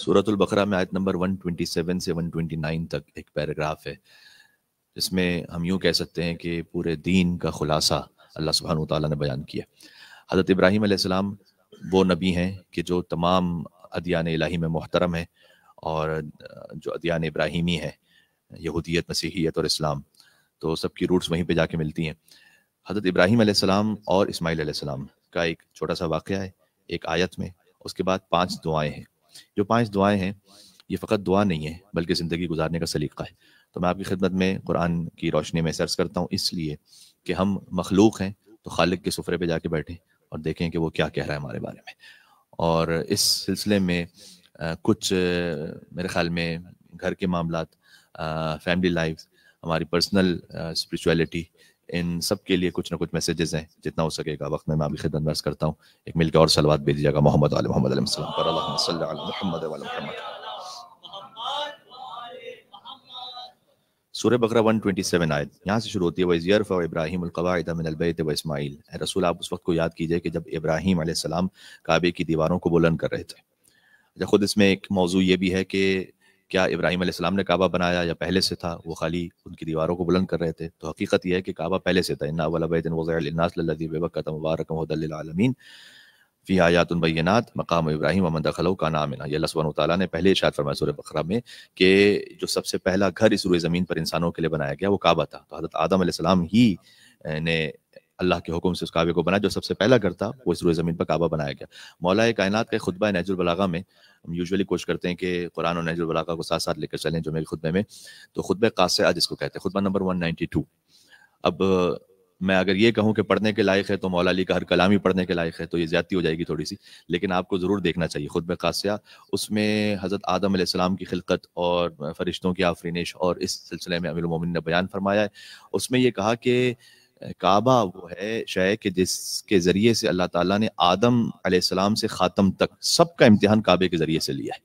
سورۃ البقرہ میں آیت نمبر 127 سے 129 تک ایک پیراگراف ہے جس میں ہم یوں کہہ سکتے ہیں کہ پورے دین کا خلاصہ اللہ سبحانہ وتعالیٰ نے بیان کیا۔ حضرت ابراہیم علیہ السلام وہ نبی ہیں کہ جو تمام ادیان الہی میں محترم ہے، اور جو ادیان ابراہیمی ہے، یہودیت، مسیحیت اور اسلام، تو سب کی روٹس وہیں پہ جا کے ملتی ہیں۔ حضرت ابراہیم علیہ السلام اور اسماعیل علیہ السلام کا ایک چھوٹا سا واقعہ ہے ایک آیت میں، اس کے بعد 5 دعائیں ہیں۔ جو 5 دعائیں ہیں یہ فقط دعا نہیں ہے بلکہ زندگی گزارنے کا سلیقہ ہے۔ تو میں آپ کی خدمت میں قرآن کی روشنی میں سرچ کرتا ہوں، اس لیے کہ ہم مخلوق ہیں تو خالق کے سفرے پہ جا کے بیٹھیں اور دیکھیں کہ وہ کیا کہہ رہا ہے ہمارے بارے میں۔ اور اس سلسلے میں کچھ میرے خیال میں گھر کے معاملات، فیملی لائف، ہماری پرسنل اسپریچویلٹی، ان سب کے لیے کچھ نہ کچھ میسیجز ہیں۔ جتنا ہو سکے گا وقت میں آپ کی خدمت میں عرض کرتا ہوں۔ ایک مل کے اور صلوات بھیج دیجیے گا محمد علیہ محمد علیہ السلام پر، اللہم صلی علی محمد وعلی محمد۔ سورہ بقرہ 127 آیت یہاں سے شروع ہوتی ہے، وَإِذْ يَرْفَعُ إِبْرَاهِيمُ الْقَوَاعِدَ مِنَ الْبَيْتِ وَإِسْمَاعِيلُ۔ اے رسول آپ اس وقت کو یاد کیجئے کہ جب ابراہیم علیہ السلام کعبے کی دیواروں کو بلند کر رہے تھے۔ خود اس میں ایک موضوع یہ بھی ہے کہ کیا ابراہیم علیہ السلام نے کعبہ بنایا یا پہلے سے تھا؟ وہ خالی ان کی دیواروں کو بلند کر رہے تھے۔ تو حقیقت یہ ہے کہ کعبہ پہلے سے تھا۔ إِنَّ أَوَّلَ بَيْتٍ وُضِعَ لِلنَّاسِ لَلَّذِي بِبَكَّةَ مُبَارَكًا وَهُدًى لِّلْعَالَمِينَ فِيهِ آيَاتٌ بَيِّنَاتٌ مَقَامُ إِبْرَاهِيمَ وَمَن دَخَلَهُ كَانَ آمِنًا۔ یہ اللہ سبحانہ وتعالیٰ نے پہلے ارشاد فرمایا سورہ بقرہ میں کہ جو سب سے پہلا گھر اس روئے زمین پر انسانوں کے لیے بنایا گیا وہ کعبہ تھا۔ تو حضرت آدم علیہ السلام ہی نے اللہ کے حکم سے اس کعبے کو بنایا۔ جو سب سے پہلا گھر تھا وہ اس روئے زمین پر کعبہ بنایا گیا۔ مولا کائنات کا خطبہ نہج البلاغہ میں ہم یوزولی کوشش کرتے ہیں کہ قرآن اور نہج البلاغہ کو ساتھ ساتھ لے کر چلیں جو میرے خطبے میں، تو خطبہ قاصعہ جس کو کہتے ہیں، خطبہ نمبر 192۔ اب میں اگر یہ کہوں کہ پڑھنے کے لائق ہے تو مولا علی کا ہر کلام ہی پڑھنے کے لائق ہے، تو یہ زیادتی ہو جائے گی تھوڑی سی، لیکن آپ کو ضرور دیکھنا چاہیے خطبہ قاصعہ۔ اس میں حضرت آدم علیہ السلام کی خلقت اور فرشتوں کی آفرینش اور اس سلسلے میں امیر المومنین نے بیان فرمایا ہے۔ اس میں یہ کہا کہ کعبہ وہ ہے شے کہ جس کے ذریعے سے اللہ تعالیٰ نے آدم علیہ السلام سے خاتم تک سب کا امتحان کعبے کے ذریعے سے لیا ہے۔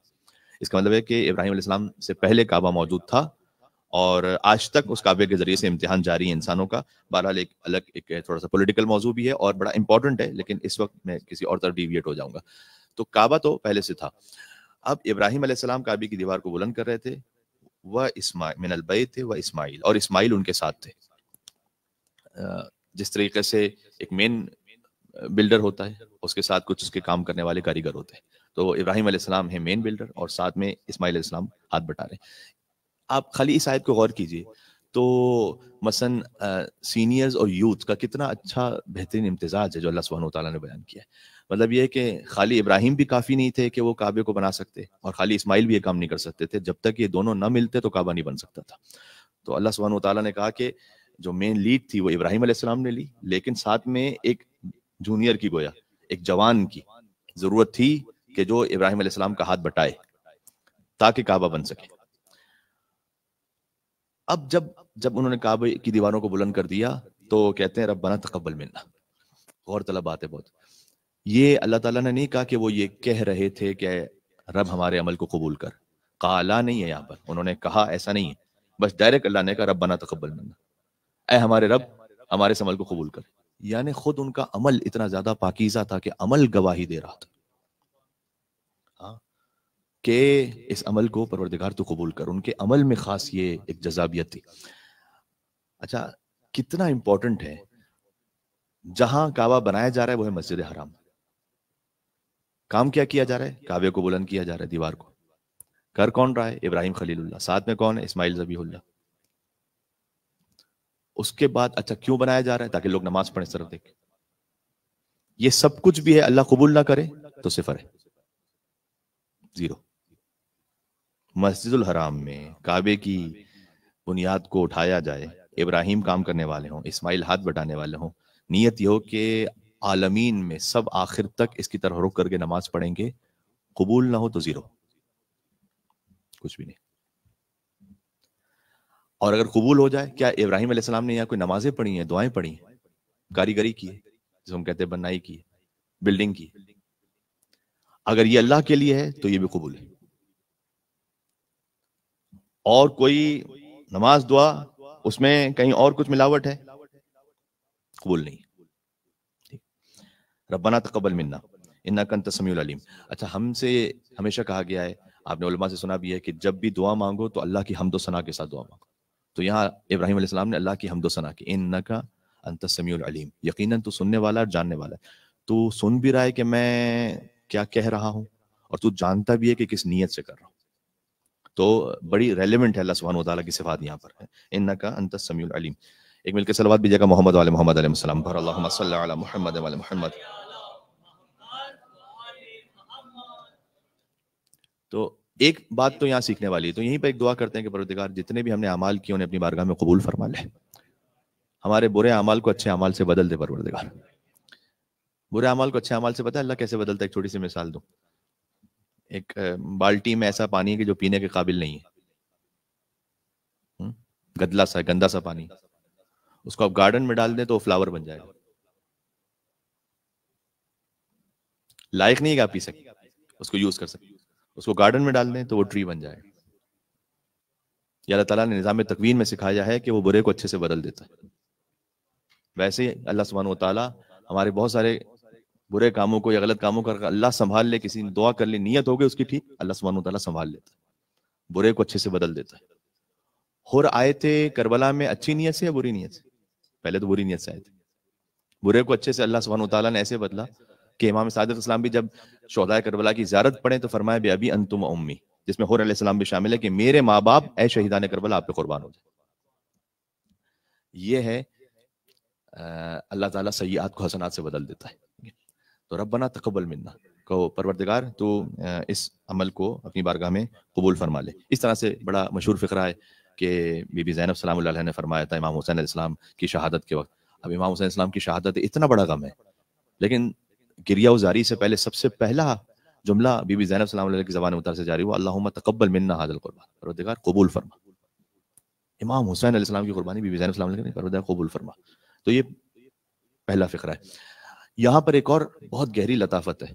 اس کا مطلب ہے کہ ابراہیم علیہ السلام سے پہلے کعبہ موجود تھا اور آج تک اس کعبے کے ذریعے سے امتحان جاری ہے انسانوں کا۔ بہرحال ایک الگ ایک تھوڑا سا پولیٹیکل موضوع بھی ہے اور بڑا امپورٹنٹ ہے، لیکن اس وقت میں کسی اور طرف ڈیویٹ ہو جاؤں گا۔ تو کعبہ تو پہلے سے تھا۔ اب ابراہیم علیہ السلام کعبے کی دیوار کو بلند کر رہے تھے، وہ اسماعیل من البیت و اسماعیل، اور اسماعیل ان کے ساتھ تھے۔ جس طریقے سے ایک مین بلڈر ہوتا ہے، اس کے ساتھ کچھ اس کے کام کرنے والے کاریگر ہوتے ہیں، تو ابراہیم علیہ السلام ہیں مین بلڈر اور ساتھ میں اسماعیل علیہ السلام ہاتھ بٹا رہے ہیں۔ آپ خالی اس آیت کو غور کیجئے تو مثلا سینئرز اور یوتھ کا کتنا اچھا بہترین امتزاج ہے جو اللہ سبحانہ وتعالیٰ نے بیان کیا ہے۔ مطلب یہ ہے کہ خالی ابراہیم بھی کافی نہیں تھے کہ وہ کعبے کو بنا سکتے، اور خالی اسماعیل بھی یہ کام نہیں کر سکتے تھے۔ جب تک یہ دونوں نہ ملتے تو کعبہ نہیں بن سکتا تھا۔ تو اللہ سبحانہ وتعالیٰ نے کہا کہ جو مین لیڈ تھی وہ ابراہیم علیہ السلام نے لی، لیکن ساتھ میں ایک جونیئر کی، گویا ایک جوان کی ضرورت تھی کہ جو ابراہیم علیہ السلام کا ہاتھ بٹائے تاکہ کعبہ بن سکے۔ اب جب انہوں نے کعبہ کی دیواروں کو بلند کر دیا تو کہتے ہیں ربنا تقبل منا۔ غور طلب بات ہے بہت۔ یہ اللہ تعالیٰ نے نہیں کہا کہ وہ یہ کہہ رہے تھے کہ رب ہمارے عمل کو قبول کر، قالا نہیں ہے یہاں پر، انہوں نے کہا ایسا نہیں ہے، بس ڈائریکٹ اللہ نے کہا ربنا تقبل منا، اے ہمارے رب ہمارے اس عمل کو قبول کر۔ یعنی خود ان کا عمل اتنا زیادہ پاکیزہ تھا کہ عمل گواہی دے رہا تھا کہ اس عمل کو پروردگار تو قبول کر۔ ان کے عمل میں خاص یہ ایک جذابیت تھی۔ اچھا کتنا امپورٹنٹ ہے، جہاں کعبہ بنایا جا رہا ہے وہ ہے مسجد حرام۔ کام کیا کیا جا رہا ہے؟ کعبے کو بلند کیا جا رہا ہے، دیوار کو۔ کر کون رہا ہے؟ ابراہیم خلیل اللہ، ساتھ میں کون ہے؟ اسماعیل ذبیح اللہ۔ اس کے بعد اچھا کیوں بنایا جا رہا ہے؟ تاکہ لوگ نماز پڑھیں اس طرف دیکھ۔ یہ سب کچھ بھی ہے، اللہ قبول نہ کرے تو صفر ہے، زیرو۔ مسجد الحرام میں کعبے کی بنیاد کو اٹھایا جائے، ابراہیم کام کرنے والے ہوں، اسماعیل ہاتھ بٹانے والے ہوں، نیت یہ ہو کہ عالمین میں سب آخر تک اس کی طرف رخ کر کے نماز پڑھیں گے، قبول نہ ہو تو زیرو، کچھ بھی نہیں۔ اور اگر قبول ہو جائے، کیا ابراہیم علیہ السلام نے یہاں کوئی نمازیں پڑھی ہیں، دعائیں پڑھی ہیں، کاریگری کی ہے جس ہم کہتے ہیں بنائی کی ہے، بلڈنگ کی؟ اگر یہ اللہ کے لیے ہے تو یہ بھی قبول ہے، اور کوئی نماز دعا اس میں کہیں اور کچھ ملاوٹ ہے، قبول نہیں۔ ربنا تقبل منا انک انت السمیع العلیم۔ اچھا ہم سے ہمیشہ کہا گیا ہے آپ نے علماء سے سنا بھی ہے کہ جب بھی دعا مانگو تو اللہ کی حمد و ثنا کے ساتھ دعا مانگو. تو یہاں ابراہیم علیہ السلام نے اللہ کی حمد و ثنا کی. انکا انت السمیع العلیم، یقیناً تو سننے والا اور جاننے والا ہے. تو سن بھی رہا ہے کہ میں کیا کہہ رہا ہوں، اور تو جانتا بھی ہے کہ کس نیت سے کر رہا ہوں. تو بڑی ریلیونٹ ہے اللہ سبحانہ وتعالیٰ کی صفات یہاں پر ہے. انکا انت السمیع العلیم. ایک مل کے صلوات بھی جگہ محمد والے محمد علیہ السلام پر. اللہم صلی علی محمد والے محمد. تو ایک بات تو یہاں سیکھنے والی ہے. تو یہیں پہ ایک دعا کرتے ہیں کہ پروردگار جتنے بھی ہم نے اعمال کیے انہیں اپنی بارگاہ میں قبول فرما لے. ہمارے برے اعمال کو اچھے اعمال سے بدل دے پروردگار. برے اعمال کو اچھے اعمال سے پتہ ہے اللہ کیسے بدلتا ہے؟ ایک چھوٹی سی مثال دوں. ایک بالٹی میں ایسا پانی ہے کہ جو پینے کے قابل نہیں ہے، گدلا سا گندا سا پانی، اس کو آپ گارڈن میں ڈال دیں تو وہ فلاور بن جائے گا. لائق نہیں ہے کہ آپ پی سکیں، اس کو یوز کر سکیں. اس کو گارڈن میں ڈال دیں تو وہ ٹری بن جائے گا. یا اللہ تعالیٰ نے نظام تکوین میں سکھایا ہے کہ وہ برے کو اچھے سے بدل دیتا ہے. ویسے ہی اللہ سبحانہ و تعالیٰ ہمارے بہت سارے برے کاموں کو یا غلط کاموں کر اللہ سنبھال لے. کسی نے دعا کر لی، نیت ہو گئی اس کی ٹھیک، اللہ سبحانہ و تعالیٰ سنبھال لیتا ہے، برے کو اچھے سے بدل دیتا ہے. ہور آئے تھے کربلا میں اچھی نیت سے یا بری نیت سے؟ پہلے تو بری نیت سے آئے تھے. برے کو اچھے سے اللہ سبحانہ و تعالیٰ نے ایسے بدلا کہ امام صادق اسلام بھی جب شہدائے کربلا کی زیارت پڑھیں تو فرمایا بے ابی انتم و امی، جس میں حور علیہ السلام بھی شامل ہے کہ میرے ماں باپ اے شہیدان کربلا آپ پہ قربان ہو جائے. یہ ہے اللہ تعالیٰ سیئات کو حسنات سے بدل دیتا ہے. تو ربنا تقبل منا، کہو پروردگار تو اس عمل کو اپنی بارگاہ میں قبول فرما لے. اس طرح سے بڑا مشہور فقرہ ہے کہ بی بی زینب سلام اللہ علیہ نے فرمایا تھا امام حسین علیہ السلام کی شہادت کے وقت. اب امام حسین السلام کی شہادت اتنا بڑا غم ہے، لیکن گریہ وزاری سے پہلے سب سے پہلا جملہ بی بی زینب سلام اللہ علیہ کی زبان مطہر سے جاری ہوا، اللہم تقبل منا ھذا القربان، پروردگار قبول فرما. امام حسین علیہ السلام کی قربانی بی بی زینب سلام علیہ نے پروردگار قبول فرما. تو یہ پہلا فقرہ ہے. یہاں پر ایک اور بہت گہری لطافت ہے.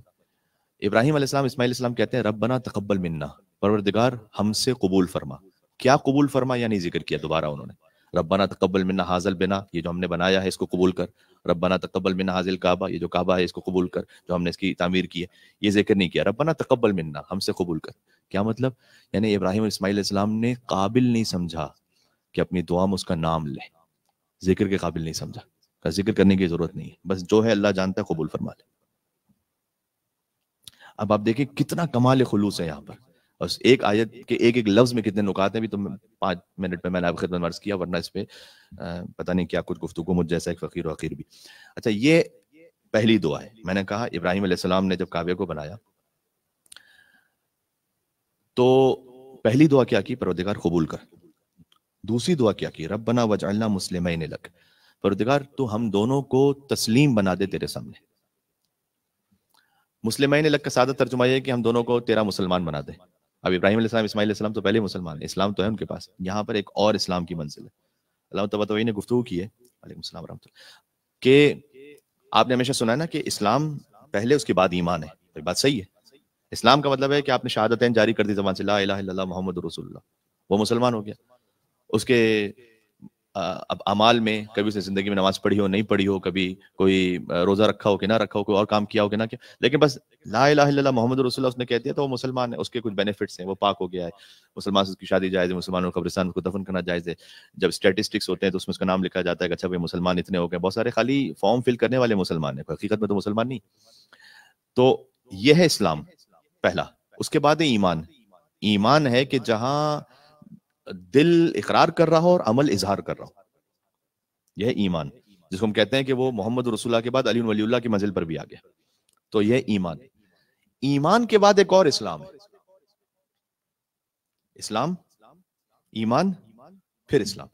ابراہیم علیہ السلام اسماعیل علیہ السلام کہتے ہیں ربنا تقبل منا، پروردگار ہم سے قبول فرما. کیا قبول فرما یعنی ذکر کیا دوبارہ انہوں نے، ربنا تقبل منا ھذا البنا، یہ جو ہم نے بنایا ہے اس کو قبول کر. ربنا تقبل منا ھذا الکعبہ، یہ جو کعبہ ہے اس کو قبول کر، جو ہم نے اس کی تعمیر کی ہے. یہ ذکر نہیں کیا، ربنا تقبل منا، ہم سے قبول کر. کیا مطلب؟ یعنی ابراہیم اور اسماعیل علیہ السلام نے قابل نہیں سمجھا کہ اپنی دعا میں اس کا نام لے، ذکر کے قابل نہیں سمجھا، کا ذکر کرنے کی ضرورت نہیں ہے، بس جو ہے اللہ جانتا ہے قبول فرما لے. اب آپ دیکھیں کتنا کمال خلوص ہے یہاں پر. اور ایک آیت کے ایک ایک لفظ میں کتنے نکات ہیں. بھی تو 5 منٹ میں نے آپ خدمت عرض کیا، ورنہ اس پہ پتہ نہیں کیا کچھ گفتگو مجھ جیسا ایک فقیر و حقیر بھی. اچھا، یہ پہلی دعا ہے. میں نے کہا ابراہیم علیہ السلام نے جب کعبے کو بنایا تو پہلی دعا کیا کی؟ پروردگار قبول کر. دوسری دعا کیا کی؟ ربنا وجعلنا مسلمین لک، پروردگار تو ہم دونوں کو تسلیم بنا دے تیرے سامنے. مسلمین لک کا سادہ ترجمہ یہ ہے کہ ہم دونوں کو تیرا مسلمان بنا دے. اب ابراہیم علیہ السلام اسماعیل علیہ السلام تو پہلے مسلمان ہیں، اسلام تو ہے ان کے پاس. یہاں پر ایک اور اسلام کی منزل ہے. علامہ طباطبائی نے گفتگو کی ہے، علیکم السلام ورحمۃ اللہ، کہ آپ نے ہمیشہ سنا ہے نا کہ اسلام پہلے اس کے بعد ایمان ہے. یہ بات صحیح ہے. اسلام کا مطلب ہے کہ آپ نے شہادتین جاری کر دی زبان سے، لا الہ الا اللہ محمد رسول اللہ، وہ مسلمان ہو گیا. اس کے اب اعمال میں کبھی اس نے زندگی میں نماز پڑھی ہو نہیں پڑھی ہو، کبھی کوئی روزہ رکھا ہو کہ نہ رکھا ہو، کوئی اور کام کیا ہو کہ نہ کیا، لیکن بس لا الہ الا اللہ محمد رسول اللہ اس نے کہہ دیا تو وہ مسلمان ہے. اس کے کچھ بینیفٹس ہیں، وہ پاک ہو گیا ہے، مسلمان سے اس کی شادی جائز ہے، مسلمانوں کو قبرستان کو دفن کرنا جائز ہے. جب اسٹیٹسٹکس ہوتے ہیں تو اس میں اس کا نام لکھا جاتا ہے کہ اچھا بھائی مسلمان اتنے ہو گئے. بہت سارے خالی فارم فل کرنے والے مسلمان ہیں، حقیقت میں تو مسلمان نہیں. تو یہ ہے اسلام پہلا. اس کے بعد ایمان. ایمان ہے کہ جہاں دل اقرار کر رہا ہو اور عمل اظہار کر رہا ہو، یہ ہے ایمان، جس کو ہم کہتے ہیں کہ وہ محمد رسول اللہ کے بعد علی ولی اللہ کی منزل پر بھی آ گیا. تو یہ ایمان. ایمان کے بعد ایک اور اسلام ہے. اسلام، ایمان، پھر اسلام.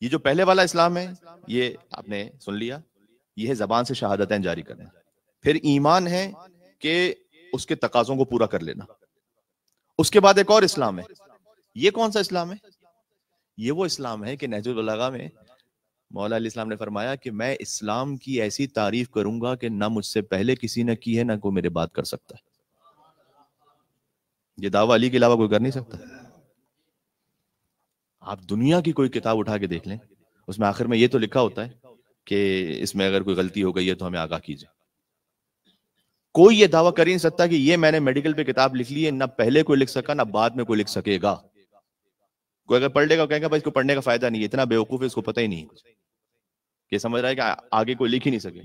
یہ جو پہلے والا اسلام ہے یہ آپ نے سن لیا، یہ ہے زبان سے شہادتیں جاری کرنا. پھر ایمان ہے کہ اس کے تقاضوں کو پورا کر لینا. اس کے بعد ایک اور اسلام ہے. یہ کون سا اسلام ہے؟ یہ وہ اسلام ہے کہ نہج البلاغہ میں مولا علیہ السلام نے فرمایا کہ میں اسلام کی ایسی تعریف کروں گا کہ نہ مجھ سے پہلے کسی نے کی ہے، نہ کوئی میرے بات کر سکتا ہے. یہ دعویٰ علی کے علاوہ کوئی کر نہیں سکتا. آپ دنیا کی کوئی کتاب اٹھا کے دیکھ لیں، اس میں آخر میں یہ تو لکھا ہوتا ہے کہ اس میں اگر کوئی غلطی ہو گئی ہے تو ہمیں آگاہ کیجیے. کوئی یہ دعویٰ کر ہی نہیں سکتا کہ یہ میں نے میڈیکل پہ کتاب لکھ لی ہے، نہ پہلے کوئی لکھ سکا نہ بعد میں کوئی لکھ سکے گا. کوئی اگر پڑھ لے گا کہے گا بھائی اس کو پڑھنے کا فائدہ نہیں ہے، اتنا بیوقوف ہے اس کو پتہ ہی نہیں کہ سمجھ رہا ہے کہ آگے کوئی لکھ ہی نہیں سکے.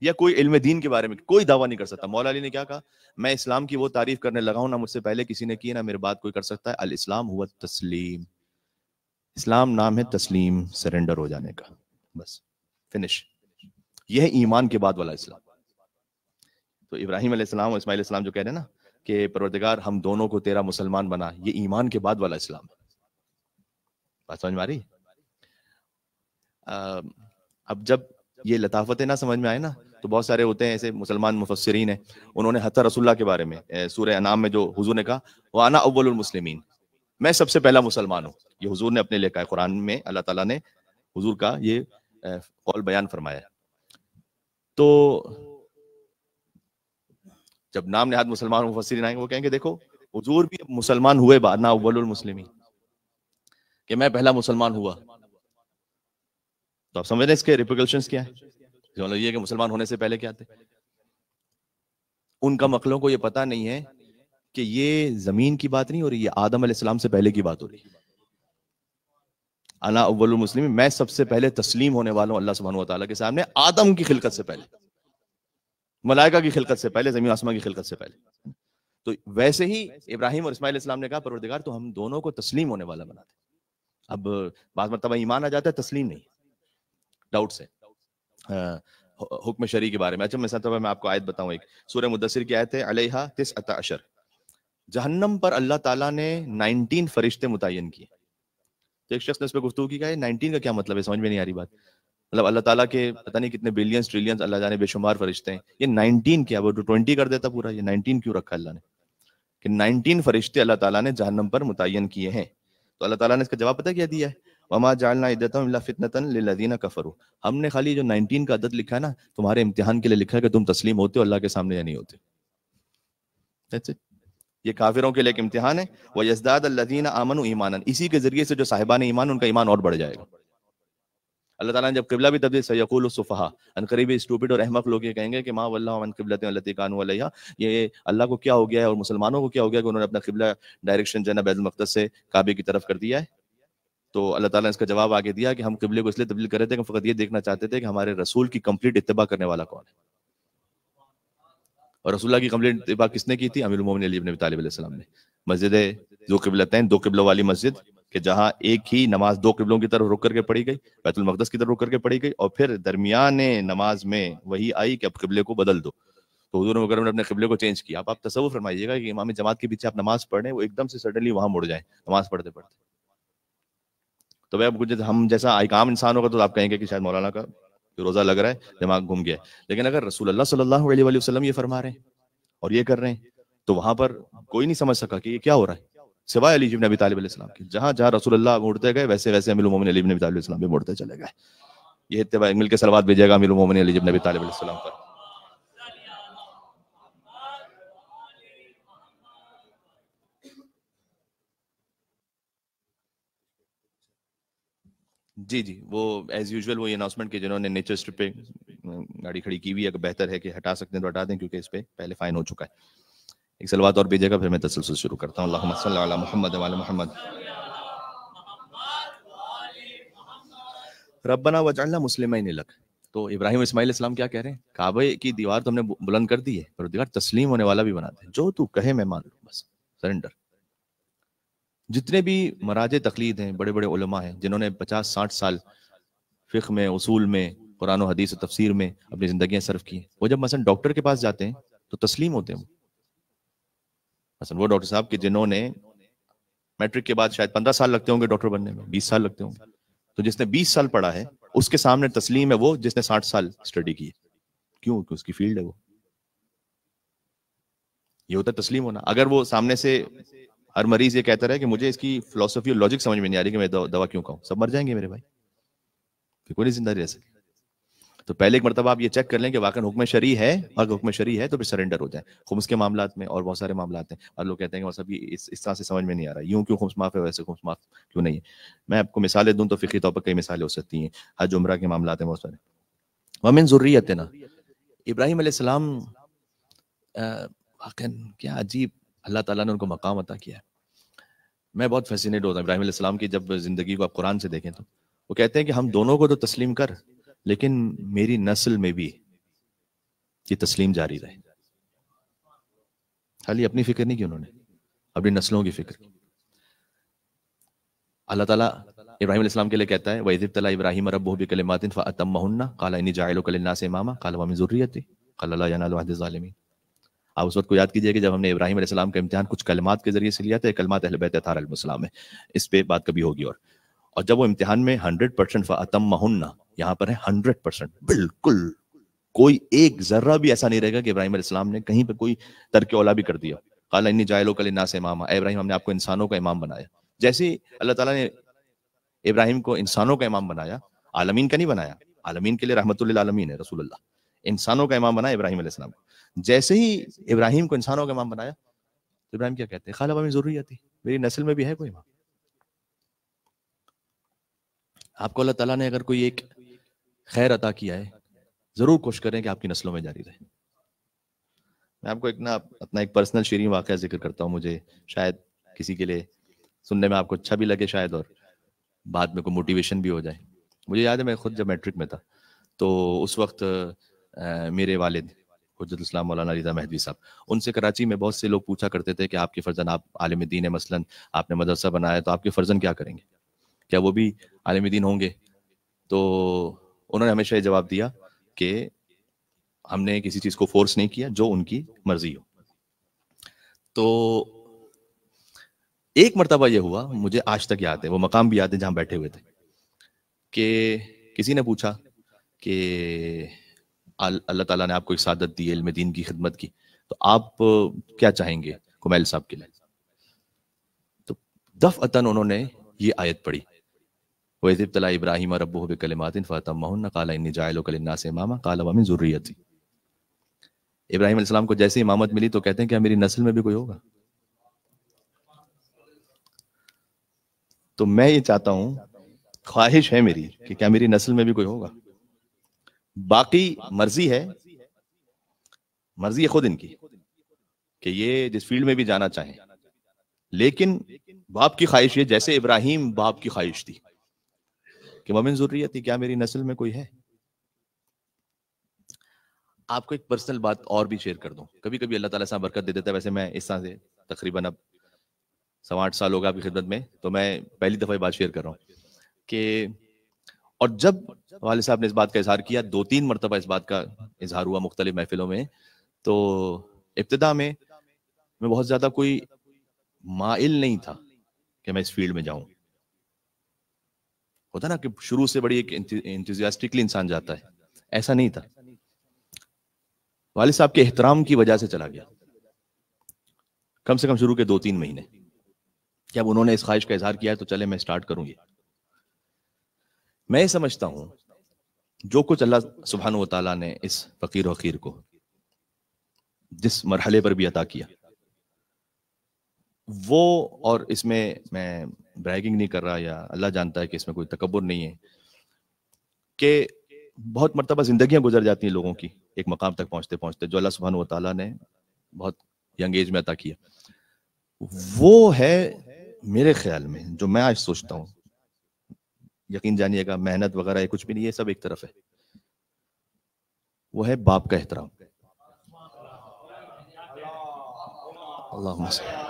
یا کوئی علم دین کے بارے میں کوئی دعویٰ نہیں کر سکتا. مولا علی نے کیا کہا؟ میں اسلام کی وہ تعریف کرنے لگا ہوں نہ مجھ سے پہلے کسی نے کی نہ میرے بعد کوئی کر سکتا ہے. الاسلام ہوا تسلیم. اسلام نام ہے تسلیم، سرنڈر ہو جانے کا، بس فنش. یہ ہے ایمان کے بعد والا اسلام. تو ابراہیم علیہ السلام اور اسماعیل علیہ السلام جو کہہ رہے ہیں نا کہ پروردگار ہم دونوں کو تیرا مسلمان بنا، یہ ایمان کے بعد والا اسلام ہے. بات سمجھ میں آ رہی؟ اب جب یہ لطافتیں نہ سمجھ میں آئے نا تو بہت سارے ہوتے ہیں ایسے مسلمان مفسرین ہیں، انہوں نے حتی رسول اللہ کے بارے میں سورہ انعام میں جو حضور نے کہا وَأَنَا أَوَّلُ الْمُسْلِمِينَ، میں سب سے پہلا مسلمان ہوں، یہ حضور نے اپنے لے کہا ہے. قرآن میں اللہ تعالیٰ نے حضور کا یہ قول بیان فرمایا. تو جب نام نہاد مسلمان مفسرین آئیں گے وہ کہیں گے دیکھو حضور بھی مسلمان ہوئے بعد نا اول المسلمین، کہ میں پہلا مسلمان ہوا. تو آپ سمجھ رہے ہیں اس کے ریپریکشنز کیا ہے؟ یہ کہ مسلمان ہونے سے پہلے کیا تھے. ان کا مقلوں کو یہ پتہ نہیں ہے کہ یہ زمین کی بات نہیں ہو رہی، یہ آدم علیہ السلام سے پہلے کی بات ہو رہی ہے. انا اول المسلمین، میں سب سے پہلے تسلیم ہونے والا ہوں اللہ سبحانہ و تعالیٰ کے سامنے، آدم کی خلقت سے پہلے، ملائکہ کی خلقت سے پہلے، زمین آسمان کی خلقت سے پہلے. تو ویسے ہی ابراہیم اور اسماعیل علیہ السلام نے کہا پروردگار تو ہم دونوں کو تسلیم ہونے والا بنا دے. اب بعض مرتبہ ایمان آ جاتا ہے، تسلیم نہیں، ڈاؤٹ سے. حکم شرعی کے بارے میں اچھا مثلا میں آپ کو آیت بتاؤں. ایک سورہ مدثر کی آیت ہے علیہا 19، جہنم پر اللہ تعالیٰ نے 19 فرشتے متعین کیے. تو ایک شخص نے اس پہ گفتگو کی کہ 19 کا کیا مطلب ہے، سمجھ میں نہیں آ رہی بات. مطلب اللہ تعالیٰ کے پتہ نہیں کتنے بلینز ٹریلینز اللہ جانے بے شمار فرشتے ہیں، یہ 19 کیا، وہ 20 کر دیتا پورا. یہ 19 کیوں رکھا اللہ نے کہ 19 فرشتے اللہ تعالیٰ نے جہنم پر متعین کیے ہیں. تو اللہ تعالیٰ نے اس کا جواب پتہ کیا دیا ہے؟ وَمَا جَعَلْنَا عِدَّتَهُمْ إِلَّا فِتْنَةً لِلَّذِينَ كَفَرُوا، ہم نے خالی جو 19 کا عدد لکھا ہے نا تمہارے امتحان کے لیے لکھا ہے کہ تم تسلیم ہوتے ہو اللہ کے سامنے یا نہیں ہوتے. That's it. یہ کافروں کے لیے ایک امتحان ہے. وَيَزْدَادَ الَّذِينَ آمَنُوا إِيمَانًا، اسی کے ذریعے سے جو صاحبان ایمان ان کا ایمان اور بڑھ جائے گا. اللہ تعالیٰ نے جب قبلہ بھی تبدیل سَيَقُولُ السُّفَهَاءُ، ان قریب اسٹوپڈ اور احمق لوگ یہ کہیں گے کہ مَا وَلَّاهُمْ عَنْ قِبْلَتِهِمُ الَّتِي كَانُوا عَلَيْهَا، یہ اللہ کو کیا ہو گیا ہے اور مسلمانوں کو کیا ہو گیا کہ انہوں نے اپنا قبلہ ڈائریکشن جو ہے بیت المقدس سے کعبے کی طرف کر دیا ہے. تو اللہ تعالیٰ نے اس کا جواب آگے دیا کہ ہم قبلے کو اس لیے تبدیل کر رہے تھے کہ فقط یہ دیکھنا چاہتے تھے کہ ہمارے رسول کی کمپلیٹ اتباع کرنے والا کون ہے. اور رسول اللہ کی کمپلیٹ اتباع کس نے کی تھی؟ امیر المومنین علی بن ابی طالب علیہ السلام نے. مسجد ذو قبلتین، دو قبلوں والی مسجد، کہ جہاں ایک ہی نماز دو قبلوں کی طرف رک کر کے پڑھی گئی، بیت المقدس کی طرف رک کر کے پڑھی گئی، اور پھر درمیان نماز میں وہی آئی کہ اب قبلے کو بدل دو. تو حضور مکرم نے اپنے قبلے کو چینج کیا. آپ تصور فرمائیے گا کہ امام جماعت کے پیچھے آپ نماز پڑھ رہے ہیں، وہ ایک دم سے سڈنلی وہاں مڑ جائیں نماز پڑھتے پڑھتے. تو بھائی اب کچھ ہم جیسا ایک عام انسان ہوگا تو آپ کہیں گے کہ شاید مولانا کا روزہ لگ رہا ہے، دماغ گھوم گیا. لیکن اگر رسول اللہ صلی اللہ علیہ وآلہ وسلم یہ فرما رہے ہیں اور یہ کر رہے ہیں تو وہاں پر کوئی نہیں سمجھ سکا کہ یہ کیا ہو رہا ہے سوائے علی بن ابی طالب علیہ السلام کے. جہاں جہاں رسول اللہ مڑتے گئے ویسے ویسے امیر المومنین علی بن ابی طالب علیہ السلام بھی مڑتے چلے گئے. یہ اتباع مل کے صلوات بھیجے گا امیر المومنین علی بن ابی طالب علیہ السلام پر. جی وہ ایز یوزول وہی اناؤنسمنٹ کہ جنہوں نے نیچر اسٹرپ پہ گاڑی کھڑی کی ہوئی ہے بہتر ہے کہ ہٹا سکتے ہیں تو ہٹا دیں کیونکہ اس پہ پہلے فائن ہو چکا ہے. ایک صلوات اور بھیجے گا پھر میں تسلسل شروع کرتا ہوں. اللہم صلی علی محمد وعلی محمد. ربنا وجعلنا مسلمین لک. تو ابراہیم و اسماعیل السلام کیا کہہ رہے ہیں؟ کعبے کی دیوار تو ہم نے بلند کر دی ہے، پروردگار تسلیم ہونے والا بھی بنا دے، جو تو کہے میں مان لوں، بس سرنڈر. جتنے بھی مراجع تقلید ہیں، بڑے بڑے علماء ہیں جنہوں نے 50-60 سال فقہ میں، اصول میں، قرآن و حدیث و تفسیر میں اپنی زندگیاں صرف کی ہیں، وہ جب مثلا ڈاکٹر کے پاس جاتے ہیں تو تسلیم ہوتے ہیں. مثلا وہ ڈاکٹر صاحب کہ جنہوں نے میٹرک کے بعد شاید 15 سال لگتے ہوں گے ڈاکٹر بننے میں، 20 سال لگتے ہوں گے، تو جس نے 20 سال پڑھا ہے اس کے سامنے تسلیم ہے وہ جس نے 60 سال اسٹڈی کی ہے. کیوں؟ کہ اس کی فیلڈ ہے وہ. یہ ہوتا ہے تسلیم ہونا. اگر وہ سامنے سے ہر مریض یہ کہتا رہے کہ مجھے اس کی فلسفی اور لاجک سمجھ میں نہیں آ رہی کہ میں دوا کیوں کھاؤں، سب مر جائیں گے میرے بھائی، پھر کوئی نہیں زندہ رہ سکے. تو پہلے ایک مرتبہ آپ یہ چیک کر لیں کہ واقعی حکم شرعی ہے، اگر حکم شرعی ہے تو پھر سرنڈر ہو جائیں. خمس کے معاملات میں اور بہت سارے معاملات ہیں، اور لوگ کہتے ہیں کہ سب اس طرح سے سمجھ میں نہیں آ رہا، یوں کیوں خمس معاف ہے ویسے خمس معاف کیوں نہیں ہے. میں آپ کو مثالیں دوں تو فقہی طور پر کئی مثالیں ہو سکتی ہیں. حج عمرہ کے معاملات ہیں بہت سارے. ومن ذریتنا، ابراہیم علیہ السلام واقعاً کیا عجیب اللہ تعالیٰ نے ان کو مقام عطا کیا ہے. میں بہت فیسینیٹ ہوتا ہوں ابراہیم علیہ السلام کی جب زندگی کو آپ قرآن سے دیکھیں تو وہ کہتے ہیں کہ ہم دونوں کو تو تسلیم کر، لیکن میری نسل میں بھی یہ تسلیم جاری رہے. خالی اپنی فکر نہیں کی انہوں نے، اپنی نسلوں کی فکر کی. اللہ تعالیٰ ابراہیم علیہ السلام کے لیے کہتا ہے وَإِذِ ابْتَلَىٰ إِبْرَاهِيمَ رَبُّهُ بِكَلِمَاتٍ فَأَتَمَّهُنَّ قَالَ إِنِّي جَاعِلُكَ لِلنَّاسِ إِمَامًا قَالَ وَمِن ذُرِّيَّتِي قَالَ لَا يَنَالُ عَهْدِ الظَّالِمِينَ. آپ اس وقت کو یاد کیجئے کہ جب ہم نے ابراہیم علیہ السلام کا امتحان کچھ کلمات کے ذریعے سے لیا تھا، کلمات اہل بیت اطہار علیہ السلام ہے، اس پہ بات کبھی ہوگی. اور جب وہ امتحان میں 100% فَأَتَمَّهُنَّ یہاں پر ہے 100%، بالکل کوئی ایک ذرہ بھی ایسا نہیں رہے گا کہ ابراہیم علیہ السلام نے کہیں پہ کوئی ترک اولا بھی کر دیا. قَالَ إِنِّي جَاعِلُكَ لِلنَّاسِ إِمَامًا، اے ابراہیم ہم نے آپ کو انسانوں کا امام بنایا. جیسے اللہ تعالیٰ نے ابراہیم کو انسانوں کا امام بنایا، عالمین کا نہیں بنایا، عالمین کے لیے رحمت للعالمین ہے رسول اللہ، انسانوں کا امام بنایا ابراہیم علیہ السلام کو. جیسے ہی ابراہیم کو انسانوں کا امام بنایا تو ابراہیم کیا کہتے ہیں؟ قَالَ وَمِن ذُرِّيَّتِي، میری نسل میں بھی ہے کوئی امام. آپ کو اللہ تعالیٰ نے اگر کوئی ایک خیر عطا کیا ہے ضرور کوشش کریں کہ آپ کی نسلوں میں جاری رہے. میں آپ کو اپنا ایک پرسنل شیریں واقعہ ذکر کرتا ہوں، مجھے شاید کسی کے لیے سننے میں آپ کو اچھا بھی لگے شاید، اور بعد میں کوئی موٹیویشن بھی ہو جائے. مجھے یاد ہے میں خود جب میٹرک میں تھا تو اس وقت میرے والد حجت الاسلام مولانا رضا مہدوی صاحب، ان سے کراچی میں بہت سے لوگ پوچھا کرتے تھے کہ آپ کے فرزند، آپ عالم دین ہے، مثلاً آپ نے مدرسہ بنایا تو آپ کے فرزند کیا کریں گے، کیا وہ بھی عالم دین ہوں گے؟ تو انہوں نے ہمیشہ یہ جواب دیا کہ ہم نے کسی چیز کو فورس نہیں کیا، جو ان کی مرضی ہو. تو ایک مرتبہ یہ ہوا، مجھے آج تک یاد ہے، وہ مقام بھی یاد ہے جہاں بیٹھے ہوئے تھے، کہ کسی نے پوچھا کہ اللہ تعالیٰ نے آپ کو ایک سعادت دی، علم دین کی خدمت کی، تو آپ کیا چاہیں گے کمیل صاحب کے لیے؟ تو دفعتاً انہوں نے یہ آیت پڑھی وَإِذِ ابْتَلَىٰ إِبْرَاهِيمَ رَبُّهُ بِكَلِمَاتٍ فَأَتَمَّهُنَّ قَالَ إِنِّي جَاعِلُكَ لِلنَّاسِ إِمَامًا قَالَ وَمِن ذُرِّيَّتِي. ابراہیم علیہ السلام کو جیسے امامت ملی تو کہتے ہیں کہ میری نسل میں بھی کوئی ہوگا. تو میں یہ چاہتا ہوں، خواہش ہے میری کہ کیا میری نسل میں بھی کوئی ہوگا. باقی مرضی ہے خود ان کی کہ یہ جس فیلڈ میں بھی جانا چاہیں، لیکن باپ کی خواہش یہ، جیسے ابراہیم باپ کی خواہش تھی کہ وَمِن ذُرِّيَّتِي، کیا میری نسل میں کوئی ہے. آپ کو ایک پرسنل بات اور بھی شیئر کر دوں، کبھی کبھی اللہ تعالیٰ سے برکت دے دیتا ہے. ویسے میں اس طرح سے تقریباً اب 8.25 سال ہوگا آپ کی خدمت میں، تو میں پہلی دفعہ یہ بات شیئر کر رہا ہوں کہ، اور جب والد صاحب نے اس بات کا اظہار کیا، 2-3 مرتبہ اس بات کا اظہار ہوا مختلف محفلوں میں، تو ابتدا میں بہت زیادہ کوئی مائل نہیں تھا کہ میں اس فیلڈ میں جاؤں. ہوتا نا کہ شروع سے بڑی ایک انتھوزیاسٹکلی انسان جاتا ہے، ایسا نہیں تھا. والد صاحب کے احترام کی وجہ سے چلا گیا، کم سے کم شروع کے 2-3 مہینے. جب انہوں نے اس خواہش کا اظہار کیا ہے تو چلے میں سٹارٹ کروں گی. میں یہ سمجھتا ہوں جو کچھ اللہ سبحانہ و تعالیٰ نے اس فقیر و حقیر کو جس مرحلے پر بھی عطا کیا وہ، اور اس میں بریگنگ نہیں کر رہا، یا اللہ جانتا ہے کہ اس میں کوئی تکبر نہیں ہے، کہ بہت مرتبہ زندگیاں گزر جاتی ہیں لوگوں کی ایک مقام تک پہنچتے پہنچتے، جو اللہ سبحانہ و تعالیٰ نے بہت ینگ ایج میں عطا کیا. وہ ہے میرے خیال میں، جو میں آج سوچتا ہوں، یقین جانیے گا محنت وغیرہ یہ کچھ بھی نہیں، یہ سب ایک طرف ہے، وہ ہے باپ کا احترام. اللہم صلی.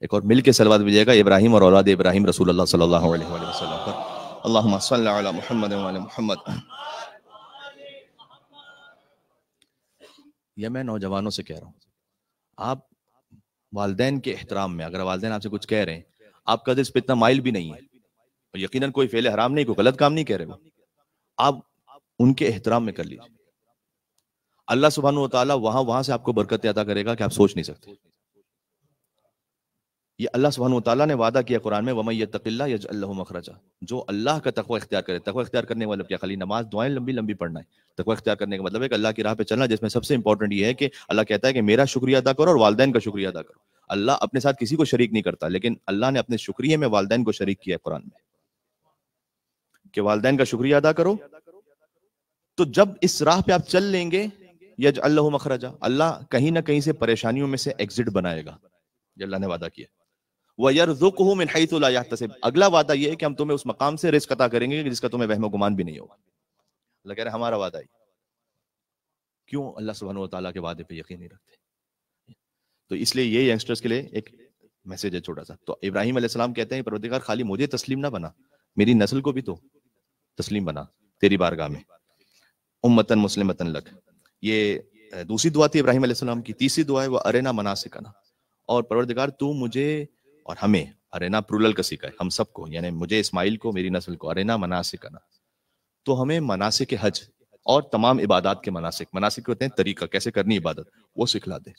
ایک اور مل کے صلوات بھیجیے گا ابراہیم اور اولاد ابراہیم رسول اللہ صلی اللہ علیہ وآلہ وسلم پر. اللہم صلی علی محمد وعلی محمد. یہ میں نوجوانوں سے کہہ رہا ہوں، آپ والدین کے احترام میں، اگر والدین آپ سے کچھ کہہ رہے ہیں، آپ کا دل اس پہ اتنا مائل بھی نہیں ہے، اور یقیناً کوئی فعل حرام نہیں، کوئی غلط کام نہیں کہہ رہے، آپ ان کے احترام میں کر لیجیے. اللہ سبحانہ و تعالیٰ وہاں سے آپ کو برکت عطا کرے گا کہ آپ سوچ نہیں سکتے. یہ اللہ سبحانہ و تعالیٰ نے وعدہ کیا قرآن میں وَمَن يَتَّقِ اللَّهَ يَجْعَل لَّهُ مَخْرَجًا. جو اللہ کا تقوی اختیار کرے، تقوی اختیار کرنے کا مطلب کیا؟ خالی نماز دعائیں لمبی لمبی پڑھنا ہے. تقوی اختیار کرنے کا مطلب ہے کہ اللہ کی راہ پہ چلنا، جس میں سب سے امپورٹنٹ یہ ہے کہ اللہ کہتا ہے کہ میرا شکریہ ادا کرو اور والدین کا شکریہ ادا کرو. اللہ اپنے ساتھ کسی کو شریک نہیں کرتا، لیکن اللہ نے اپنے شکریہ میں والدین کو شریک کیا ہے قرآن میں، کہ والدین کا شکریہ ادا کرو تو جب اس راہ پہ آپ چل لیں گے یجعل لہ مخرجا، اللہ کہیں نہ کہیں سے پریشانیوں میں سے ایگزٹ بنائے گا، جو اللہ نے وعدہ کیا۔ وَيَرْزُقْهُ مِنْ حَيْثُ لَا يَحْتَسِبْ، اگلا وعدہ یہ ہے کہ ہم تمہیں اس مقام سے رزق عطا کریں گے جس کا تمہیں وہم و گمان بھی نہیں ہوگا۔ اللہ کہہ رہے ہمارا وعدہ ہے۔ کیوں اللہ سبحانہ و تعالیٰ کے وعدے پہ یقین نہیں رکھتے؟ تو اس لیے یہ ینگسٹرز کے لیے ایک میسج ہے چھوٹا سا۔ تو ابراہیم علیہ السلام کہتے ہیں پروردگار خالی مجھے تسلیم نہ بنا، میری نسل کو بھی تو تسلیم بنا تیری بارگاہ میں، امتن مسلمتن لک۔ یہ دوسری دعا تھی ابراہیم علیہ السلام کی۔ تیسری دعا ہے وہ ارنا مناسکنا، اور پروردگار تو مجھے اور ہمیں، ارنا پرولل کا سیکھا ہے، ہم سب کو، یعنی مجھے اسماعیل کو، میری نسل کو، ارنا مناسکنا، تو ہمیں مناسک حج اور تمام عبادات کے مناسک ہوتے ہیں طریقہ کیسے کرنی عبادت، وہ سکھلا دے۔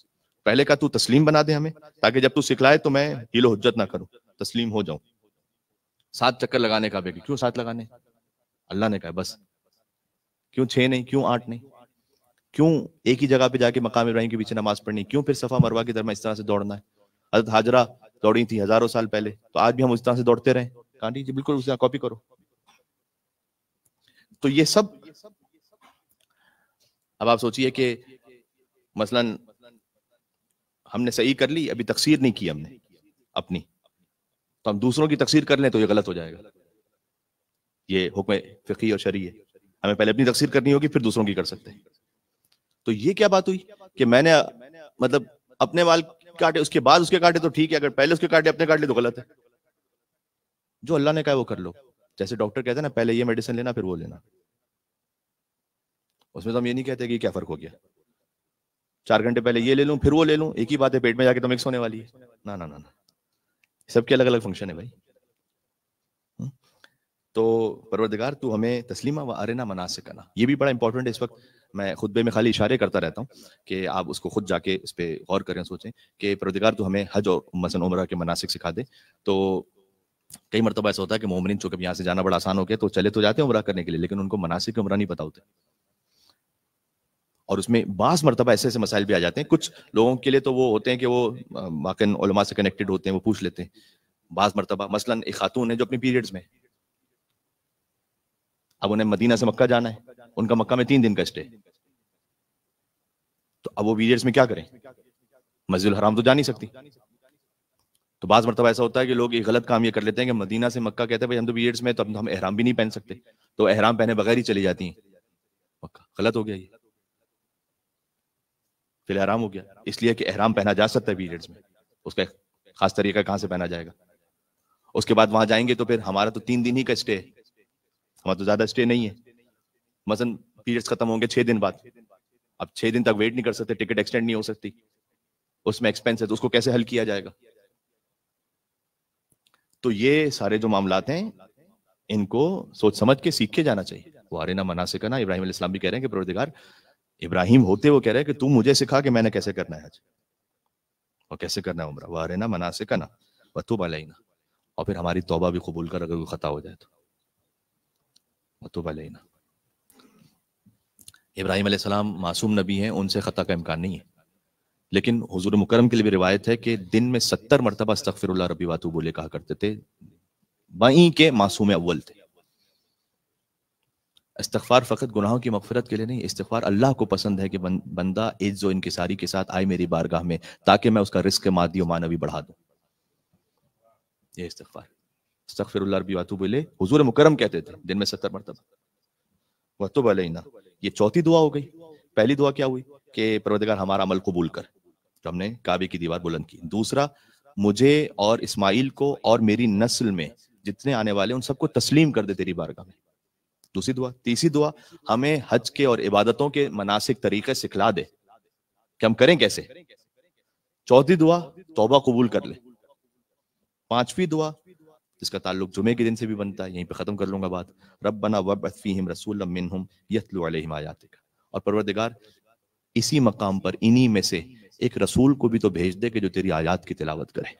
پہلے کا تو تسلیم بنا دے ہمیں، تاکہ جب تو سکھلائے تو میں ہیل و حجت نہ کروں، تسلیم ہو جاؤں۔ 7 چکر لگانے کا بھی کیوں 7 لگانے؟ اللہ نے کہا بس، کیوں 6 نہیں، کیوں 8 نہیں، کیوں ایک ہی جگہ پہ جا کے مقام ابراہیم کے پیچھے نماز پڑھنی، کیوں پھر صفا مروہ کی درمیان اس طرح سے دوڑنا ہے؟ حضرت ہاجرہ دوڑی تھی ہزاروں سال پہلے، تو آج بھی ہم اس طرح سے دوڑتے رہیں؟ کہا نہیں جی، بالکل اس طرح کاپی کرو۔ تو یہ سب، اب آپ سوچئے کہ مثلا ہم نے صحیح کر لی، ابھی تقصیر نہیں کی ہم نے اپنی، تو ہم دوسروں کی تقصیر کر لیں تو یہ غلط ہو جائے گا۔ یہ حکم فقہی اور شرعی ہے، ہمیں پہلے اپنی تقصیر کرنی ہوگی پھر دوسروں کی کر سکتے ہیں۔ تو یہ کیا بات ہوئی کہ میں نے مطلب اپنے وال کاٹے، اس کے بعد اس کے کاٹے تو ٹھیک ہے، اگر پہلے اس کے کاٹے اپنے کاٹ لے تو غلط ہے۔ جو اللہ نے کہا وہ کر لو، جیسے ڈاکٹر کہتے ہیں نا پہلے یہ میڈیسن لینا پھر وہ لینا، اس میں تو ہم یہ نہیں کہتے کہ کیا فرق ہو گیا، 4 گھنٹے پہلے یہ لے لوں پھر وہ لے لوں، ایک ہی بات ہے، پیٹ میں جا کے تو مکس ہونے والی ہے۔ نہ نہ نہ، سب کے الگ الگ فنکشن ہے بھائی۔ تو پروردگار تو ہمیں تسلیمہ و ارنا مناسکنا، یہ بھی بڑا امپورٹنٹ ہے۔ اس وقت میں خطبے میں خالی اشارے کرتا رہتا ہوں کہ آپ اس کو خود جا کے اس پہ غور کریں، سوچیں کہ پروردگار تو ہمیں حج اور مثلا عمرہ کے مناسک سکھا دے۔ تو کئی مرتبہ ایسا ہوتا ہے کہ مومنین چونکہ یہاں سے جانا بڑا آسان ہو گیا تو چلے تو جاتے ہیں عمرہ کرنے کے لیے، لیکن ان کو مناسک عمرہ نہیں پتا ہوتے، اور اس میں بعض مرتبہ ایسے ایسے مسائل بھی آ جاتے ہیں۔ کچھ لوگوں کے لیے تو وہ ہوتے ہیں کہ وہ واقعاً علماء سے کنیکٹڈ ہوتے ہیں، وہ پوچھ لیتے ہیں۔ بعض مرتبہ مثلا ایک خاتون ہے جو اپنی پیریڈز میں، اب انہیں مدینہ سے مکہ جانا ہے، ان کا مکہ میں 3 دن کا اسٹے، تو اب وہ پیریڈز میں کیا کریں؟ مسجد الحرام تو جا نہیں سکتی۔ تو بعض مرتبہ ایسا ہوتا ہے کہ لوگ ایک غلط کام یہ کر لیتے ہیں کہ مدینہ سے مکہ کہتے ہیں بھائی ہم تو پیریڈز میں، تو ہم احرام بھی نہیں پہن سکتے، تو احرام پہنے بغیر ہی چلی جاتی ہیں مکہ۔ غلط ہو گیا، یہ فی الحرام ہو گیا، اس لیے کہ احرام پہنا جا سکتا ہے پیریڈز میں، اس کا خاص طریقہ کہاں سے پہنا جائے گا۔ اس کے بعد وہاں جائیں گے تو پھر ہمارا تو 3 دن ہی کا اسٹے ہے، ہمارا تو زیادہ اسٹے نہیں ہے۔ مثلا پیریڈز ختم ہوں گے 6 دن بعد، اب 6 دن تک ویٹ نہیں کر سکتے، ٹکٹ ایکسٹینڈ نہیں ہو سکتی، اس میں ایکسپینس ہے، تو اس کو کیسے حل کیا جائے گا؟ تو یہ سارے جو معاملات ہیں ان کو سوچ سمجھ کے سیکھ کے جانا چاہیے۔ وہ ارنا مناسکنا، ابراہیم علیہ السلام بھی کہہ رہے ہیں کہ پروردگار، ابراہیم ہوتے وہ کہہ رہے ہیں کہ تو مجھے سکھا کہ میں نے کیسے کرنا ہے حج اور کیسے کرنا ہے عمرہ، وہ ارنا مناسکنا وتوب علینا، اور پھر ہماری توبہ بھی قبول کر اگر کوئی خطا ہو جائے تو وتوب علینا۔ ابراہیم علیہ السلام معصوم نبی ہیں، ان سے خطا کا امکان نہیں ہے، لیکن حضور مکرم کے لیے بھی روایت ہے کہ دن میں 70 مرتبہ استغفر اللہ ربی واتوب الیہ کہا کرتے تھے، وہیں کے معصوم اول تھے۔ استغفار فقط گناہوں کی مغفرت کے لیے نہیں، استغفار اللہ کو پسند ہے کہ بندہ عز و انکساری کے ساتھ آئے میری بارگاہ میں تاکہ میں اس کا رزق مادی و معنوی بڑھا دوں۔ یہ استغفار، استغفر اللہ ربی واتوب الیہ حضور مکرم کہتے تھے دن میں 70 مرتبہ۔ وتوب علینا، یہ چوتھی دعا ہو گئی۔ پہلی دعا کیا ہوئی کہ پروردگار ہمارا عمل قبول کر، جو ہم نے کعبے کی دیوار بلند کی۔ دوسرا، مجھے اور اسماعیل کو اور میری نسل میں جتنے آنے والے ان سب کو تسلیم کر دے تیری بارگاہ میں، دوسری دعا۔ تیسری دعا، ہمیں حج کے اور عبادتوں کے مناسک طریقے سکھلا دے کہ ہم کریں کیسے۔ چوتھی دعا، توبہ قبول کر لے۔ پانچویں دعا جس کا تعلق جمعے کے دن سے بھی بنتا ہے، یہیں پہ ختم کر لوں گا بات، ربنا وابعث فیہم رسولا منہم یتلو علیہم آیاتک، اور پروردگار اسی مقام پر انہی میں سے ایک رسول کو بھی تو بھیج دے کہ جو تیری آیات کی تلاوت کرے۔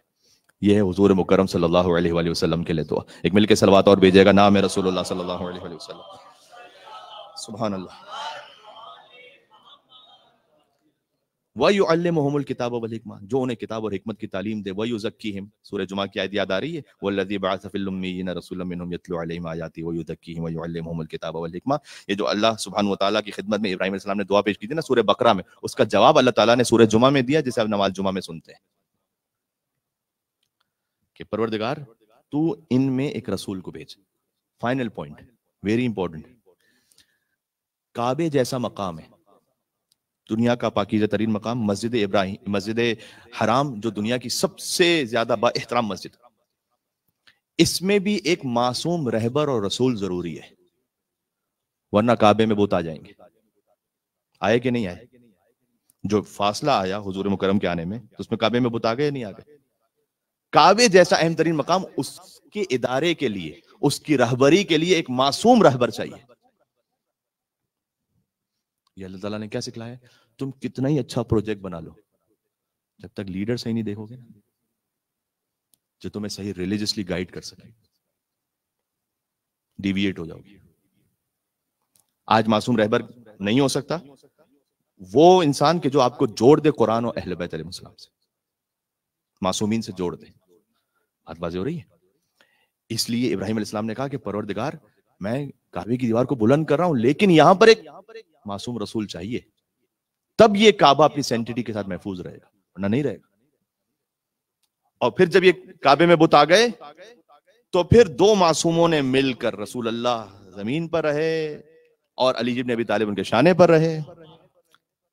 یہ ہے حضور مکرم صلی اللہ علیہ وآلہ وسلم کے لیے دعا۔ ایک مل کے صلوات اور بھیجے گا، نام ہے رسول اللہ صلی اللہ علیہ وآلہ وسلم۔ سبحان اللہ۔ وَيُعَلِّمُهُمُ الْكِتَابَ وَالْحِكْمَةَ، جو انہیں کتاب اور حکمت کی تعلیم دے. وَيُزَكِّيهِمْ، سورہ جمعہ کی آیت یاد آ رہی ہے، وَالَّذِي بَعَثَ فِي الْأُمِّيِّينَ رَسُولًا مِّنْهُمْ يَتْلُو عَلَيْهِمْ آيَاتِهِ وَيُزَكِّيهِمْ وَيُعَلِّمُهُمُ الْكِتَابَ وَالْحِكْمَةَ. یہ جو اللہ سبحانہ وتعالیٰ کی خدمت میں ابراہیم علیہ السلام نے دعا پیش کی تھی نا سورہ بقرہ میں، اس کا جواب اللہ تعالیٰ نے سورہ جمعہ میں دیا، جسے اب نماز جمعہ میں سنتے ہیں کہ پروردگار تو ان میں ایک رسول کو بھیج. Final point, very important. کعبے جیسا مقام ہے، دنیا کا پاکیزہ ترین مقام، مسجد ابراہیم، مسجد حرام جو دنیا کی سب سے زیادہ با احترام مسجد، اس میں بھی ایک معصوم رہبر اور رسول ضروری ہے، ورنہ کعبے میں بت آ جائیں گے. آئے کہ نہیں آئے؟ جو فاصلہ آیا حضور مکرم کے آنے میں، اس میں کعبے میں بت آ گئے نہیں آ گئے؟ کعبے جیسا اہم ترین مقام، اس کے ادارے کے لیے، اس کی رہبری کے لیے ایک معصوم رہبر چاہیے. یہ اللہ تعالیٰ نے کیا سکھلایا ہے؟ تم کتنا ہی اچھا پروجیکٹ بنا لو، جب تک لیڈر صحیح نہیں دیکھو گے نا، جو تمہیں صحیح ریلیجسلی گائیڈ کر سکے، ڈیویٹ ہو جاؤ گے. آج معصوم رہبر نہیں ہو سکتا وہ انسان کہ جو آپ کو جوڑ دے قرآن اور اہل بیت علیہ السلام سے، معصومین سے جوڑ دے. بات واضح ہو رہی ہے؟ اس لیے ابراہیم علیہ السلام نے کہا کہ پروردگار میں کعبے کی دیوار کو بلند کر رہا ہوں، لیکن یہاں پر ایک معصوم رسول چاہیے، تب یہ کعبہ اپنی سینٹیٹی کے ساتھ محفوظ رہے گا، ورنہ نہیں رہے گا. اور پھر جب یہ کعبے میں بت آ گئے تو پھر دو معصوموں نے مل کر، رسول اللہ زمین پر رہے اور علی ابن ابی طالب ان کے شانے پر رہے،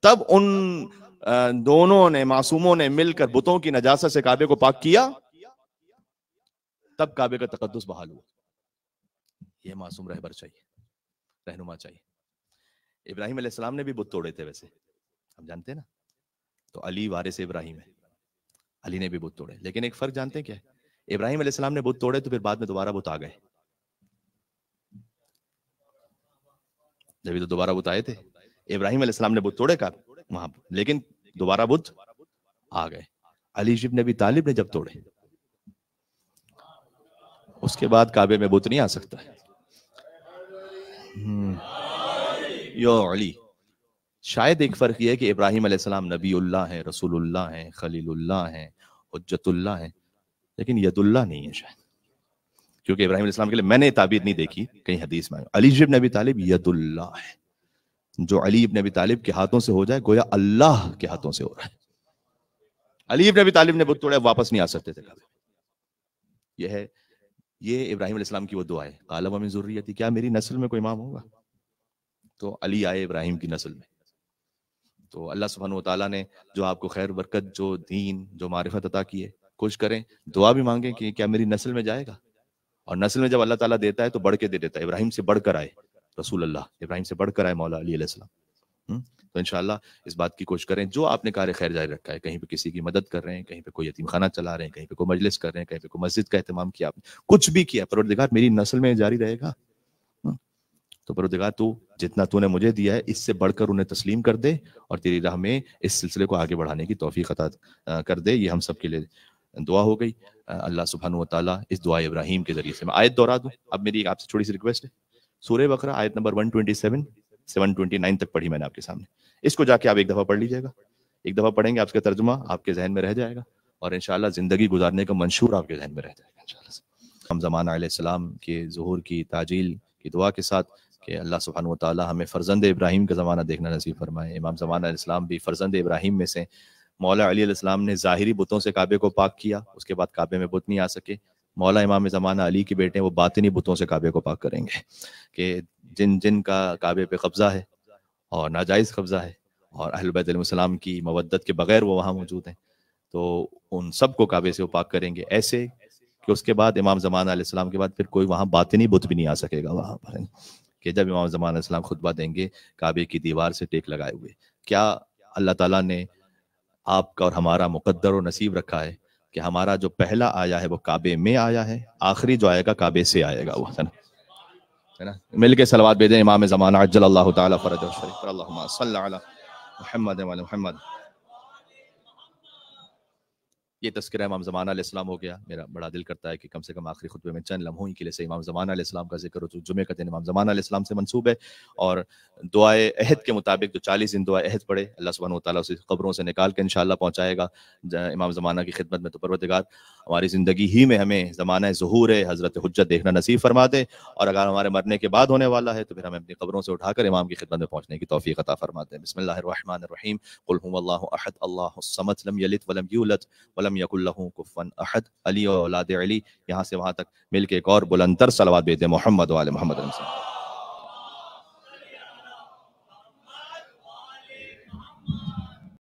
تب ان دونوں نے، معصوموں نے مل کر بتوں کی نجاست سے کعبے کو پاک کیا، تب کعبے کا تقدس بحال ہوا. یہ معصوم رہبر چاہیے، رہنما چاہیے. ابراہیم علیہ السلام نے بھی بت توڑے تھے، ویسے ہم جانتے ہیں نا، تو علی وارث ابراہیم ہے، علی نے بھی بت توڑے. لیکن ایک فرق جانتے ہیں کیا ہے؟ ابراہیم علیہ السلام نے بت توڑے تو پھر بعد میں دوبارہ بت آ گئے. جبھی تو دوبارہ بت آئے تھے. ابراہیم علیہ السلام نے بت توڑے کا وہاں، لیکن دوبارہ بت آ گئے. علی ابن ابی طالب نے جب توڑے، اس کے بعد کعبے میں بت نہیں آ سکتا. یو علی. شاید ایک فرق یہ ہے کہ ابراہیم علیہ السلام نبی اللہ ہیں، رسول اللہ ہیں، خلیل اللہ ہیں، حجت اللہ ہیں، لیکن ید اللہ نہیں ہے شاید، کیونکہ ابراہیم علیہ السلام کے لیے میں نے تعبیر نہیں دیکھی کہیں حدیث میں. علی ابن ابی طالب ید اللہ ہے، جو علی ابن ابی طالب کے ہاتھوں سے ہو جائے گویا اللہ کے ہاتھوں سے ہو رہا ہے. علی ابن ابی طالب نے بت توڑے، واپس نہیں آ سکتے تھے. یہ ہے، یہ ابراہیم علیہ السلام کی وہ دعا ہے، قال ومن ذریتی، کیا میری نسل میں کوئی امام ہوگا؟ تو علی آئے ابراہیم کی نسل میں. تو اللہ سبحانہ و تعالیٰ نے جو آپ کو خیر برکت، جو دین، جو معرفت عطا کی ہے، کوشش کریں، دعا بھی مانگیں کہ کیا میری نسل میں جائے گا. اور نسل میں جب اللہ تعالیٰ دیتا ہے تو بڑھ کے دے دیتا ہے. ابراہیم سے بڑھ کر آئے رسول اللہ، ابراہیم سے بڑھ کر آئے مولا علی علیہ السلام. تو انشاءاللہ اس بات کی کوشش کریں، جو آپ نے کار خیر جاری رکھا ہے، کہیں پہ کسی کی مدد کر رہے ہیں، کہیں پہ کوئی یتیم خانہ چلا رہے ہیں، کہیں پہ کوئی مجلس کر رہے ہیں، کہیں پہ کوئی مسجد کا اہتمام کیا، آپ نے کچھ بھی کیا، پروردگار میری نسل میں جاری رہے گا. تو پروردگار تو جتنا تو نے مجھے دیا ہے اس سے بڑھ کر انہیں تسلیم کر دے، اور تیری راہ میں اس سلسلے کو آگے بڑھانے کی توفیق عطا کر دے. یہ ہم سب کے لیے دعا ہو گئی. اللہ سبحانہ و تعالیٰ اس دعا ابراہیم کے ذریعے سے، میں آیت دہرا دوں. اب میری آپ سے چھوٹی سی ریکویسٹ ہے، سورہ بقرہ آیت نمبر 127 729 تک پڑھی میں نے آپ کے سامنے. اس کو جا کے آپ ایک دفعہ پڑھ لیجیے گا. ایک دفعہ پڑھیں گے، آپ کا ترجمہ آپ کے ذہن میں رہ جائے گا، اور انشاءاللہ زندگی گزارنے کا منشور آپ کے ذہن میں رہ جائے گا انشاءاللہ. ہم زمانہ علیہ السلام کے ظہور کی تعجیل کی دعا کے ساتھ کہ اللہ سبحانہ و تعالی ہمیں فرزند ابراہیم کا زمانہ دیکھنا نصیب فرمائے. امام زمانہ علیہ السلام بھی فرزند ابراہیم میں سے. مولا علی علیہ السلام نے ظاہری بتوں سے کعبے کو پاک کیا، اس کے بعد کعبے میں بت نہیں آ سکے. مولا امام زمانہ علی کے بیٹے وہ باطنی بتوں سے کعبے کو پاک کریں گے، کہ جن کا کعبے پہ قبضہ ہے اور ناجائز قبضہ ہے، اور اہل بیت علیہ السلام کی مودت کے بغیر وہ وہاں موجود ہیں، تو ان سب کو کعبے سے وہ پاک کریں گے، ایسے کہ اس کے بعد امام زمانہ علیہ السلام کے بعد پھر کوئی وہاں باطنی بت بھی نہیں آ سکے گا وہاں پر. کہ جب امام زمانہ علیہ السلام خطبہ دیں گے کعبے کی دیوار سے ٹیک لگائے ہوئے، کیا اللہ تعالیٰ نے آپ کا اور ہمارا مقدر و نصیب رکھا ہے کہ ہمارا جو پہلا آیا ہے وہ کعبے میں آیا ہے، آخری جو آئے گا کعبے سے آئے گا. وہ ہے نا. مل کے صلوات بھیجیں امام زمانہ عجل اللہ تعالیٰ فرجہ الشریف. اللہم صلی علی محمد و علی محمد. یہ تذکرہ امام زمانہ علیہ السلام ہو گیا. میرا بڑا دل کرتا ہے کہ کم سے کم آخری خطبے میں چند لمحوں کے لیے سے امام زمانہ علیہ السلام کا ذکر ہو. تو جمعہ کا دن امام زمانہ علیہ السلام سے منسوب ہے، اور دعائے عہد کے مطابق جو 40 دن دعائے عہد پڑھے اللہ سبحانہ و تعالیٰ اسے قبروں سے نکال کے انشاءاللہ پہنچائے گا امام زمانہ کی خدمت میں. تو پروردگار ہماری زندگی ہی میں ہمیں زمانہ ظہور حضرت حجت دیکھنا نصیب فرما دے، اور اگر ہمارے مرنے کے بعد ہونے والا ہے تو پھر ہمیں اپنی قبروں سے اٹھا کر امام کی خدمت میں پہنچنے کی توفیق عطا فرما دے. بسم اللہ الرحمن الرحیم. قل هو اللہ احد اللہ الصمد لم یلد ولم یولد ولم یکن له کفوا احد. علی و اولاد علی، یہاں سے وہاں تک مل کے ایک اور بلندتر صلوات بھیج دیں محمد و آل محمد.